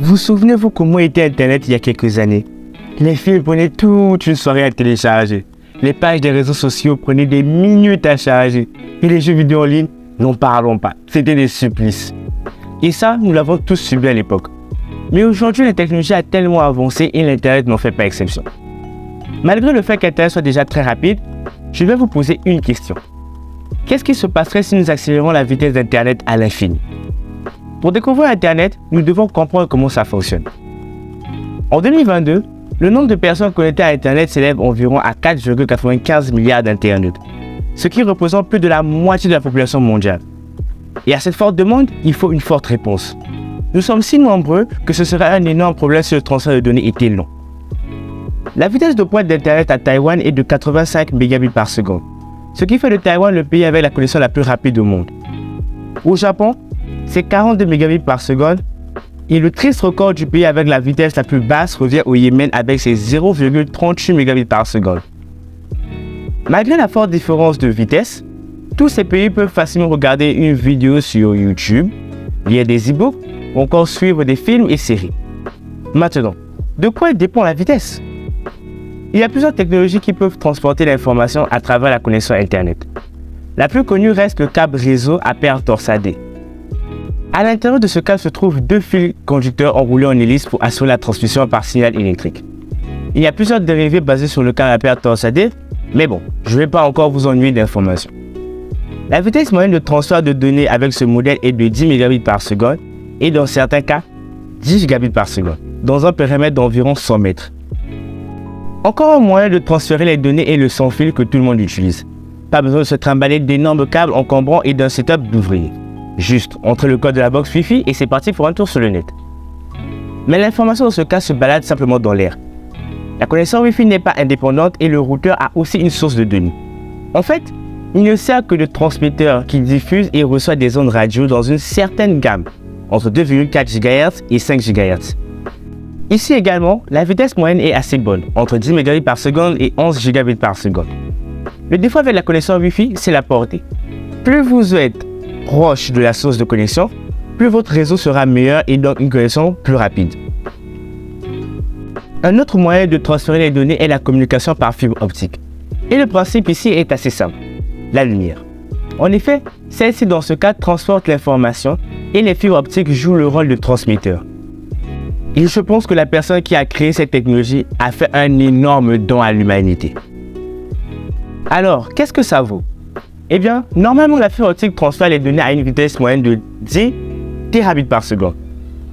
Vous souvenez-vous comment était Internet il y a quelques années? Les films prenaient toute une soirée à télécharger. Les pages des réseaux sociaux prenaient des minutes à charger. Et les jeux vidéo en ligne, n'en parlons pas. C'était des supplices. Et ça, nous l'avons tous subi à l'époque. Mais aujourd'hui, la technologie a tellement avancé et l'Internet n'en fait pas exception. Malgré le fait qu'Internet soit déjà très rapide, je vais vous poser une question. Qu'est-ce qui se passerait si nous accélérons la vitesse d'Internet à l'infini? Pour découvrir Internet, nous devons comprendre comment ça fonctionne. En 2022, le nombre de personnes connectées à Internet s'élève environ à 4,95 milliards d'internautes, ce qui représente plus de la moitié de la population mondiale. Et à cette forte demande, il faut une forte réponse. Nous sommes si nombreux que ce serait un énorme problème si le transfert de données était long. La vitesse de pointe d'Internet à Taïwan est de 85 mégabits par seconde, ce qui fait de Taïwan le pays avec la connexion la plus rapide au monde. Au Japon, c'est 42 mégabits par seconde et le triste record du pays avec la vitesse la plus basse revient au Yémen avec ses 0,38 mégabits par seconde. Malgré la forte différence de vitesse, tous ces pays peuvent facilement regarder une vidéo sur YouTube, lire des e-books ou encore suivre des films et séries. Maintenant, de quoi dépend la vitesse? Il y a plusieurs technologies qui peuvent transporter l'information à travers la connexion Internet. La plus connue reste le câble réseau à paire torsadée. À l'intérieur de ce câble se trouvent deux fils conducteurs enroulés en hélice pour assurer la transmission par signal électrique. Il y a plusieurs dérivés basés sur le câble à paire torsadée, mais bon, je ne vais pas encore vous ennuyer d'informations. La vitesse moyenne de transfert de données avec ce modèle est de 10 mégabits par seconde et dans certains cas, 10 gigabits par seconde, dans un périmètre d'environ 100 mètres. Encore un moyen de transférer les données est le sans fil que tout le monde utilise. Pas besoin de se trimballer d'énormes câbles encombrants et d'un setup d'ouvrier. Juste, entrez le code de la box Wi-Fi et c'est parti pour un tour sur le net. Mais l'information dans ce cas se balade simplement dans l'air. La connexion Wi-Fi n'est pas indépendante et le routeur a aussi une source de données. En fait, il ne sert que de transmetteur qui diffuse et reçoit des ondes radio dans une certaine gamme, entre 2,4 GHz et 5 GHz. Ici également, la vitesse moyenne est assez bonne, entre 10 mégabits par seconde et 11 gigabits par seconde. Le défaut avec la connexion Wi-Fi, c'est la portée. Plus vous êtes proche de la source de connexion, plus votre réseau sera meilleur et donc une connexion plus rapide. Un autre moyen de transférer les données est la communication par fibre optique. Et le principe ici est assez simple, la lumière. En effet, celle-ci dans ce cas transporte l'information et les fibres optiques jouent le rôle de transmetteur. Et je pense que la personne qui a créé cette technologie a fait un énorme don à l'humanité. Alors, qu'est-ce que ça vaut? Eh bien, normalement, la fibre optique transfère les données à une vitesse moyenne de 10 terabits par seconde.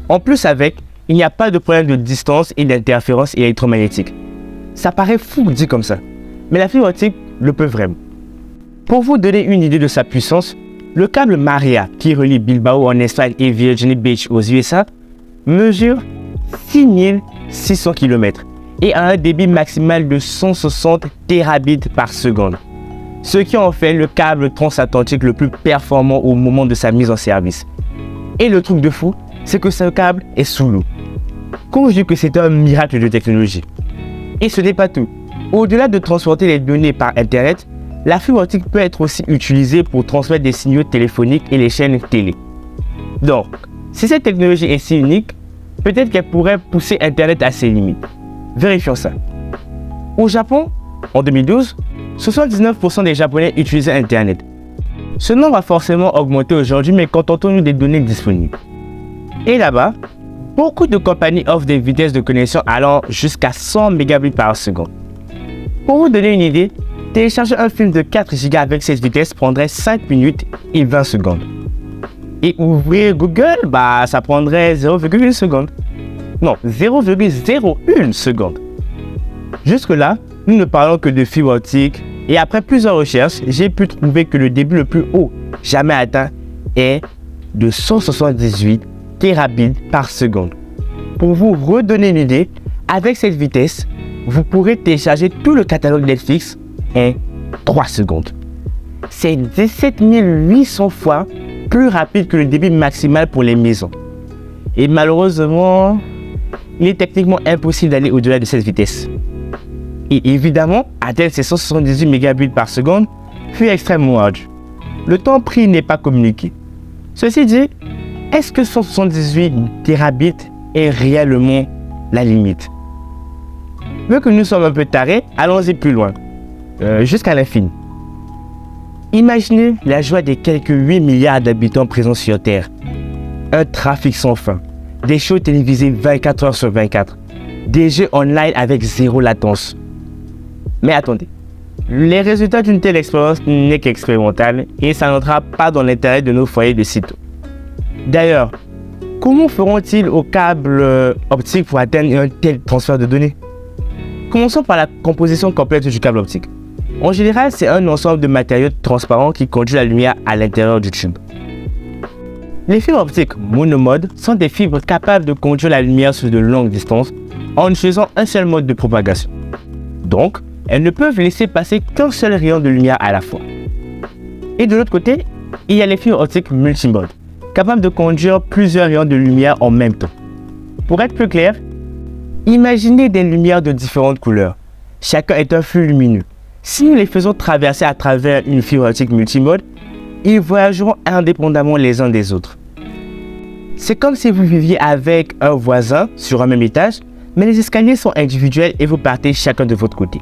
En plus avec, il n'y a pas de problème de distance et d'interférence électromagnétique. Ça paraît fou dit comme ça, mais la fibre optique le peut vraiment. Pour vous donner une idée de sa puissance, le câble Maria qui relie Bilbao en Espagne et Virginia Beach aux USA mesure 6600 km et a un débit maximal de 160 terabits par seconde. Ce qui en fait le câble transatlantique le plus performant au moment de sa mise en service. Et le truc de fou, c'est que ce câble est sous l'eau. Quand je dis que c'est un miracle de technologie. Et ce n'est pas tout. Au-delà de transporter les données par Internet, la fibre optique peut être aussi utilisée pour transmettre des signaux téléphoniques et les chaînes télé. Donc, si cette technologie est si unique, peut-être qu'elle pourrait pousser Internet à ses limites. Vérifions ça. Au Japon, en 2012, 79% des Japonais utilisaient Internet. Ce nombre a forcément augmenté aujourd'hui, mais contentons-nous des données disponibles. Et là-bas, beaucoup de compagnies offrent des vitesses de connexion allant jusqu'à 100 mégabits par seconde. Pour vous donner une idée, télécharger un film de 4 Go avec cette vitesse prendrait 5 minutes et 20 secondes. Et ouvrir Google, ça prendrait 0,1 seconde. Non, 0,01 seconde. Jusque-là, nous ne parlons que de fibre optique et après plusieurs recherches, j'ai pu trouver que le débit le plus haut jamais atteint est de 178 terabits par seconde. Pour vous redonner une idée, avec cette vitesse, vous pourrez télécharger tout le catalogue Netflix en 3 secondes. C'est 17 800 fois plus rapide que le débit maximal pour les maisons. Et malheureusement, il est techniquement impossible d'aller au-delà de cette vitesse. Et évidemment, atteindre ces 178 mégabits par seconde fut extrêmement ardu. Le temps pris n'est pas communiqué. Ceci dit, est-ce que 178 terabits est réellement la limite. Vu que nous sommes un peu tarés, allons-y plus loin, jusqu'à l'infini. Imaginez la joie des quelques 8 milliards d'habitants présents sur Terre. Un trafic sans fin, des shows télévisés 24 heures sur 24, des jeux online avec zéro latence. Mais attendez, les résultats d'une telle expérience n'est qu'expérimentale et ça n'entrera pas dans l'intérêt de nos foyers de sitôt. D'ailleurs, comment feront-ils au câble optique pour atteindre un tel transfert de données? Commençons par la composition complète du câble optique. En général, c'est un ensemble de matériaux transparents qui conduit la lumière à l'intérieur du tube. Les fibres optiques monomode sont des fibres capables de conduire la lumière sur de longues distances en utilisant un seul mode de propagation. Donc, elles ne peuvent laisser passer qu'un seul rayon de lumière à la fois. Et de l'autre côté, il y a les fibres optiques multimode, capables de conduire plusieurs rayons de lumière en même temps. Pour être plus clair, imaginez des lumières de différentes couleurs. Chacun est un flux lumineux. Si nous les faisons traverser à travers une fibre optique multimode, ils voyageront indépendamment les uns des autres. C'est comme si vous viviez avec un voisin sur un même étage, mais les escaliers sont individuels et vous partez chacun de votre côté.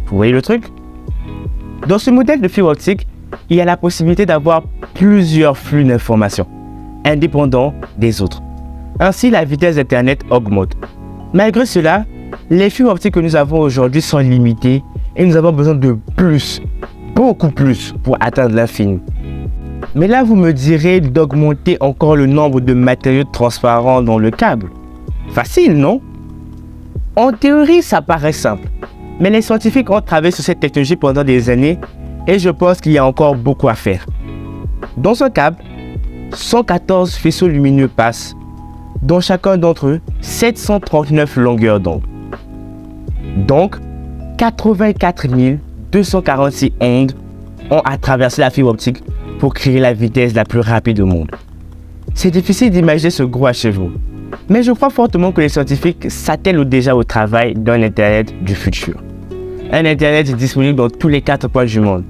Vous voyez le truc? Dans ce modèle de fibre optique, il y a la possibilité d'avoir plusieurs flux d'informations, indépendants des autres. Ainsi, la vitesse d'Internet augmente. Malgré cela, les fibres optiques que nous avons aujourd'hui sont limitées et nous avons besoin de plus, beaucoup plus, pour atteindre l'infini. Mais là, vous me direz d'augmenter encore le nombre de matériaux transparents dans le câble. Facile, non? En théorie, ça paraît simple. Mais les scientifiques ont travaillé sur cette technologie pendant des années et je pense qu'il y a encore beaucoup à faire. Dans ce câble, 114 faisceaux lumineux passent, dont chacun d'entre eux 739 longueurs d'onde. Donc, 84 246 ondes ont à traverser la fibre optique pour créer la vitesse la plus rapide au monde. C'est difficile d'imaginer ce gros achèvement, mais je crois fortement que les scientifiques s'attellent déjà au travail d'un Internet du futur. Un Internet disponible dans tous les 4 coins du monde.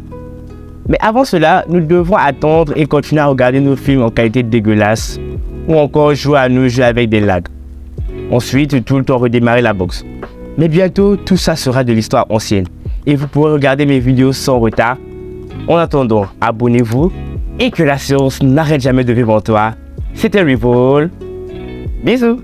Mais avant cela, nous devons attendre et continuer à regarder nos films en qualité dégueulasse ou encore jouer à nos jeux avec des lags. Ensuite, tout le temps redémarrer la box. Mais bientôt, tout ça sera de l'histoire ancienne et vous pourrez regarder mes vidéos sans retard. En attendant, abonnez-vous et que la science n'arrête jamais de vivre en toi. C'était Revol. Bisous.